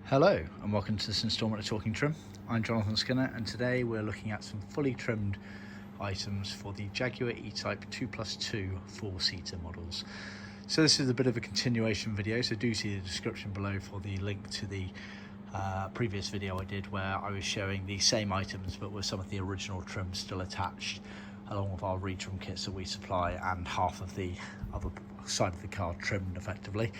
Hello and welcome to this instalment of Talkin Trim. I'm Jonathan Skinner and today we're looking at some fully trimmed items for the Jaguar E-Type 2+2 4-seater models. So this is a bit of a continuation video, so do see the description below for the link to the previous video I did where I was showing the same items but with some of the original trim still attached, along with our retrim kits that we supply and half of the other side of the car trimmed effectively.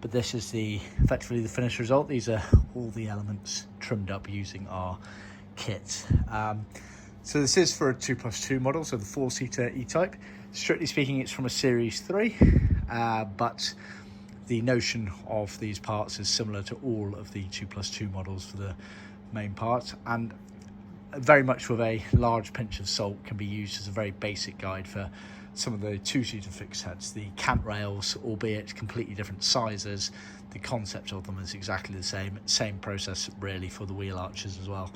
But this is effectively the finished result. These are all the elements trimmed up using our kit. So this is for a 2+2 model, so the 4-seater E-Type. Strictly speaking, it's from a Series 3, but the notion of these parts is similar to all of the 2+2 models for the main part, and very much with a large pinch of salt can be used as a very basic guide for some of the 2-seater fixed heads. The Cant Rails, albeit completely different sizes, the concept of them is exactly the same process really for the wheel arches as well.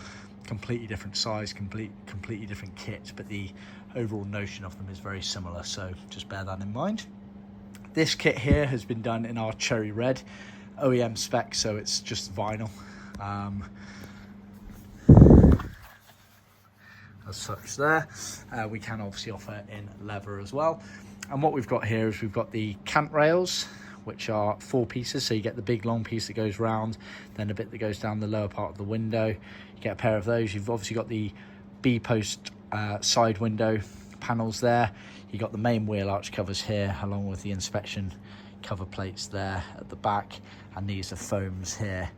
Completely different size, completely different kit, but the overall notion of them is very similar, so just bear that in mind. This kit here has been done in our cherry red OEM spec, so it's just vinyl. As such there. We can obviously offer in leather as well. And what we've got here is we've got the Cant Rails, which are 4 pieces. So you get the big long piece that goes round, then a bit that goes down the lower part of the window. You get a pair of those. You've obviously got the B-post side window panels there. You've got the main wheel arch covers here, along with the inspection cover plates there at the back. And these are foams here,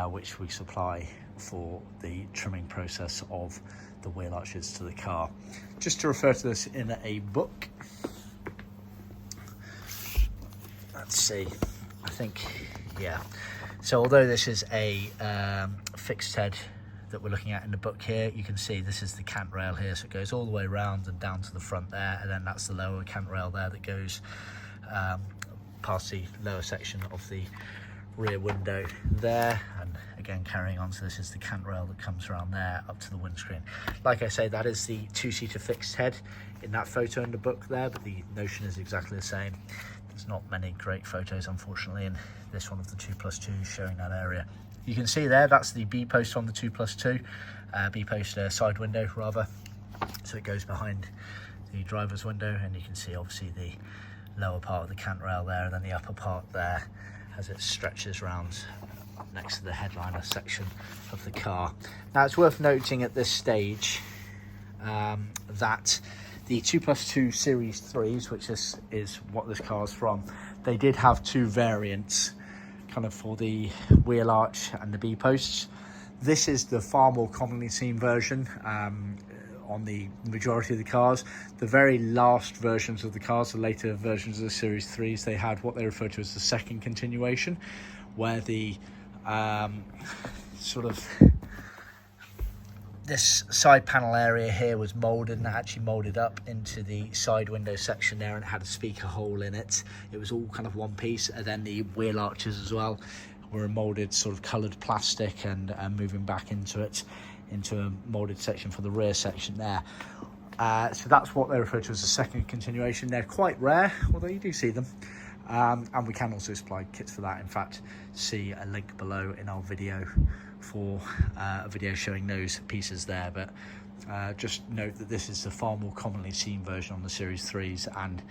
which we supply for the trimming process of the wheel arches to the car. Just to refer to this in a book, let's see, I think, yeah. So although this is a fixed head that we're looking at in the book here, you can see this is the cant rail here, so it goes all the way around and down to the front there, and then that's the lower cant rail there that goes past the lower section of the rear window there, and again carrying on, so this is the cant rail that comes around there up to the windscreen. Like I say, that is the 2-seater fixed head in that photo in the book there, but the notion is exactly the same. There's not many great photos unfortunately in this one of the 2+2 showing that area. You can see there, that's the B-post on the 2+2, B-post side window rather, so it goes behind the driver's window, and you can see obviously the lower part of the cant rail there, and then the upper part there as it stretches around up next to the headliner section of the car. Now it's worth noting at this stage that the 2+2 Series 3s, which is what this car is from, they did have 2 variants kind of for the wheel arch and the B-posts. This is the far more commonly seen version on the majority of the cars. The very last versions of the cars, the later versions of the Series 3s, they had what they refer to as the second continuation, where the this side panel area here was moulded, and actually moulded up into the side window section there, and it had a speaker hole in it. It was all kind of one piece, and then the wheel arches as well were a moulded sort of coloured plastic, and moving back into a moulded section for the rear section there. So that's what they refer to as the second continuation. They're quite rare, although you do see them. And we can also supply kits for that. In fact, see a link below in our video for a video showing those pieces there. But just note that this is the far more commonly seen version on the Series 3s and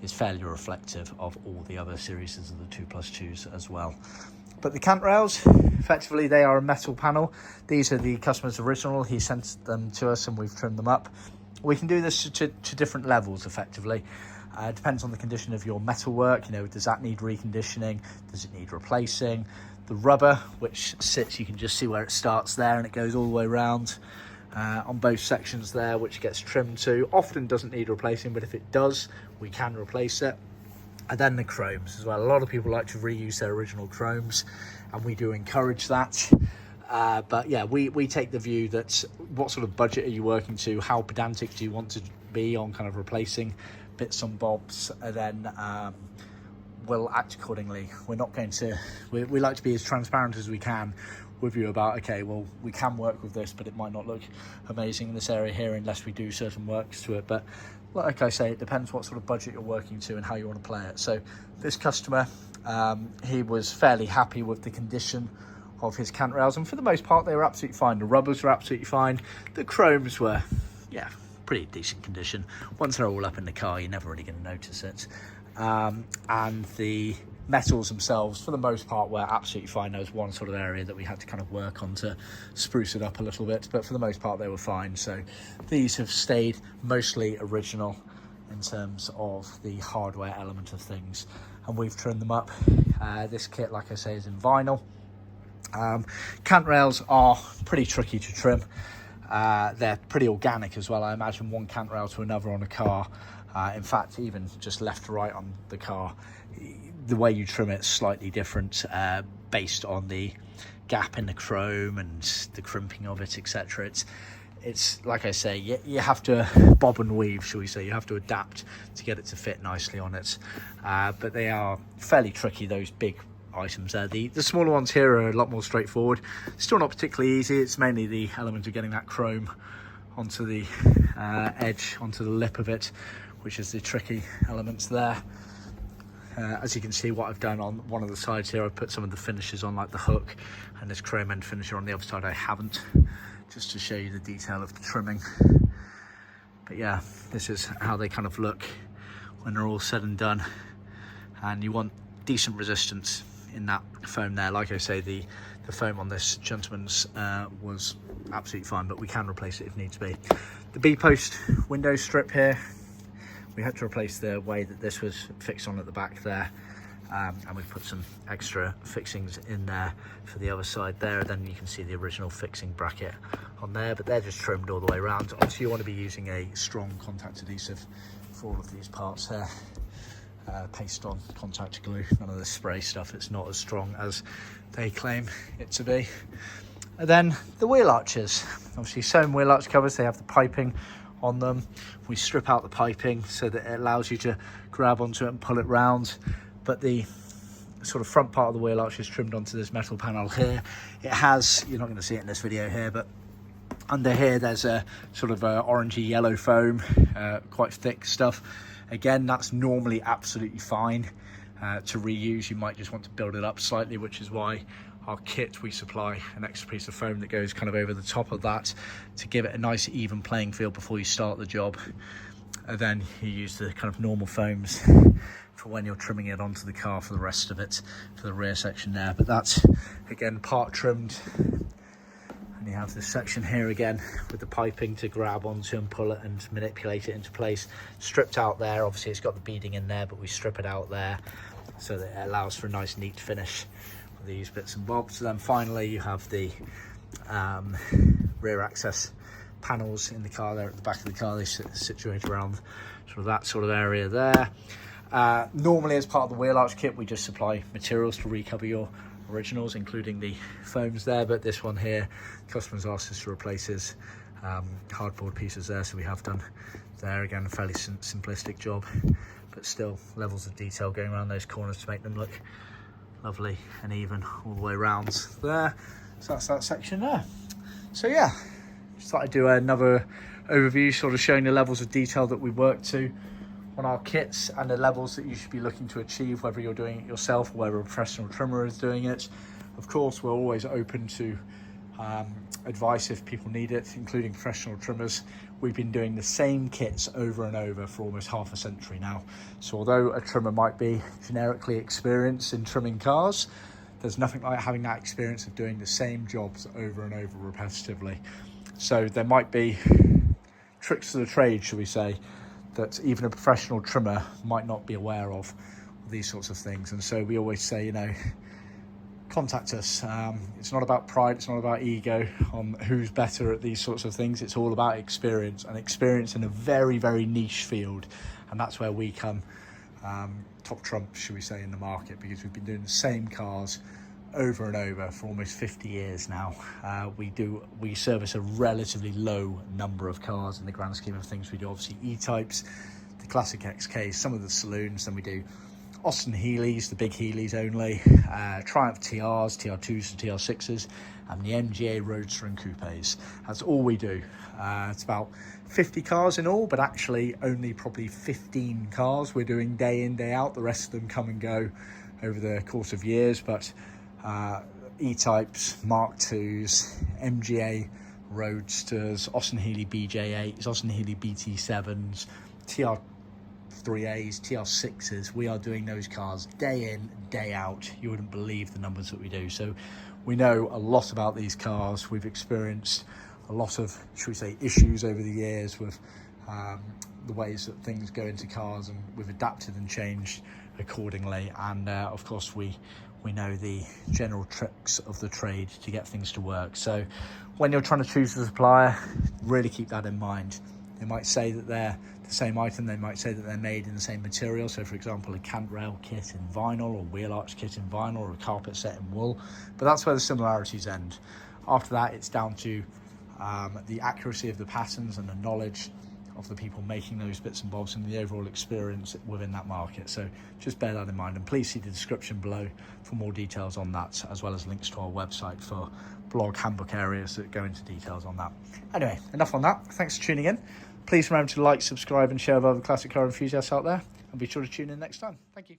is fairly reflective of all the other series of the 2+2s as well. But the cant rails, effectively, they are a metal panel. These are the customer's original. He sent them to us and we've trimmed them up. We can do this to different levels, effectively. It depends on the condition of your metalwork. You know, does that need reconditioning? Does it need replacing? The rubber, which sits, you can just see where it starts there, and it goes all the way around on both sections there, which gets trimmed to. Often doesn't need replacing, but if it does, we can replace it. And then the chromes as well. A lot of people like to reuse their original chromes, and we do encourage that. But yeah, we take the view that what sort of budget are you working to? How pedantic do you want to be on kind of replacing bits and bobs? And then we'll act accordingly. We're not going to, we like to be as transparent as we can with you about, okay, well, we can work with this, but it might not look amazing in this area here unless we do certain works to it. But like I say, it depends what sort of budget you're working to and how you want to play it. So this customer, he was fairly happy with the condition of his Cant Rails, and for the most part they were absolutely fine. The rubbers were absolutely fine. The chromes were, yeah, pretty decent condition. Once they're all up in the car, you're never really going to notice it. And the metals themselves, for the most part, were absolutely fine. There was one sort of area that we had to kind of work on to spruce it up a little bit, but for the most part they were fine. So these have stayed mostly original in terms of the hardware element of things, and we've trimmed them up. This kit, like I say, is in vinyl. Cant Rails are pretty tricky to trim. They're pretty organic as well. I imagine one Cant Rail to another on a car, in fact even just left to right on the car, the way you trim it's slightly different based on the gap in the chrome and the crimping of it, etc. It's like I say, you have to bob and weave, shall we say. You have to adapt to get it to fit nicely on it, but they are fairly tricky, those big items there. The smaller ones here are a lot more straightforward. Still not particularly easy. It's mainly the element of getting that chrome onto the edge, onto the lip of it, which is the tricky elements there. As you can see, what I've done on one of the sides here, I've put some of the finishes on, like the hook and this chrome end finisher. On the other side I haven't, just to show you the detail of the trimming. But yeah, this is how they kind of look when they're all said and done, and you want decent resistance in that foam there. Like I say, the foam on this gentleman's was absolutely fine, but we can replace it if needs be. The B-post window strip here, we had to replace the way that this was fixed on at the back there, and we've put some extra fixings in there for the other side there. Then you can see the original fixing bracket on there, but they're just trimmed all the way around. Obviously you want to be using a strong contact adhesive for all of these parts here. Paste on contact glue, none of this spray stuff. It's not as strong as they claim it to be. And then the wheel arches, obviously sewn wheel arch covers, they have the piping on them. We strip out the piping so that it allows you to grab onto it and pull it round, but the sort of front part of the wheel arch is trimmed onto this metal panel here. It has, you're not going to see it in this video here, but under here there's a sort of orangey yellow foam, quite thick stuff. Again, that's normally absolutely fine to reuse. You might just want to build it up slightly, which is why our kit, we supply an extra piece of foam that goes kind of over the top of that to give it a nice even playing field before you start the job. And then you use the kind of normal foams for when you're trimming it onto the car for the rest of it, for the rear section there. But that's, again, part trimmed. And you have this section here again with the piping to grab onto and pull it and manipulate it into place. Stripped out there, obviously it's got the beading in there, but we strip it out there so that it allows for a nice neat finish with these bits and bobs. So then finally you have the rear access panels in the car there at the back of the car. They situate around sort of that sort of area there. Normally as part of the wheel arch kit we just supply materials to recover your originals, including the foams there, but this one here, customers asked us to replace his hardboard pieces there, so we have done there. Again, a fairly simplistic job, but still levels of detail going around those corners to make them look lovely and even all the way around there. So that's that section there. So yeah, just thought I'd do another overview, sort of showing the levels of detail that we work to on our kits and the levels that you should be looking to achieve, whether you're doing it yourself or whether a professional trimmer is doing it. Of course, we're always open to advice if people need it, including professional trimmers. We've been doing the same kits over and over for almost half a century now. So although a trimmer might be generically experienced in trimming cars, there's nothing like having that experience of doing the same jobs over and over repetitively. So there might be tricks to the trade, shall we say, that even a professional trimmer might not be aware of, these sorts of things. And so we always say, you know, contact us. It's not about pride, it's not about ego on who's better at these sorts of things. It's all about experience, and experience in a very, very niche field. And that's where we come top trump, should we say, in the market, because we've been doing the same cars over and over for almost 50 years now. We service a relatively low number of cars in the grand scheme of things. We do obviously E-Types, the classic XKs, some of the saloons, then we do Austin Healey's, the big Healey's only, Triumph TRs, TR2s and TR6s, and the MGA Roadster and Coupes. That's all we do. It's about 50 cars in all, but actually only probably 15 cars we're doing day in, day out. The rest of them come and go over the course of years, but E-Types, Mark IIs, MGA Roadsters, Austin Healey BJ8s, Austin Healey BT7s, TR3As, TR6s. We are doing those cars day in, day out. You wouldn't believe the numbers that we do. So we know a lot about these cars. We've experienced a lot of, should we say, issues over the years with the ways that things go into cars, and we've adapted and changed accordingly. And of course we know the general tricks of the trade to get things to work. So when you're trying to choose a supplier, really keep that in mind. They might say that they're the same item, they might say that they're made in the same material. So for example, a Cant Rail kit in vinyl, or wheel arch kit in vinyl, or a carpet set in wool, but that's where the similarities end. After that, it's down to the accuracy of the patterns and the knowledge of the people making those bits and bobs, and the overall experience within that market. So just bear that in mind, and please see the description below for more details on that, as well as links to our website for blog handbook areas that go into details on that. Anyway, enough on that. Thanks for tuning in. Please remember to like, subscribe and share with other classic car enthusiasts out there, and be sure to tune in next time. Thank you.